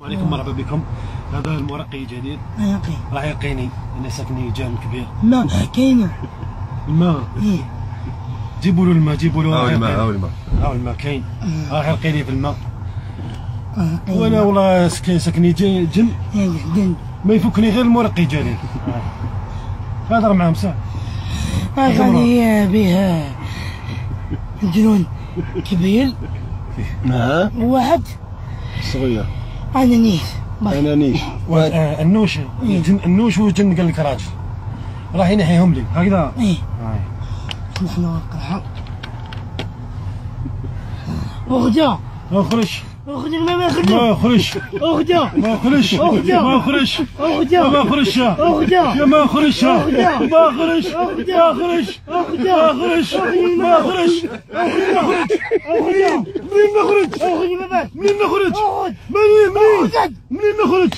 عليكم مرحبا بكم. هذا المرقي جديد راه يقيني. انا ساكني جام كبير. الماء كاين. الماء جيبوا له الماء، جيبوا له الماء كاين. راه يرقيني في الماء. وانا والله ساكني جن ما يفكني غير المرقي جديد. هضر معاهم ساعه. غادي به جنون كبير واحد صغير. انانيس النوش النوش وجن قال لك راجل راه ينحيهم لي هكذا. نحن القرحه اخرج اخرج ما يخرج اخرج ما يخرج منين نخرج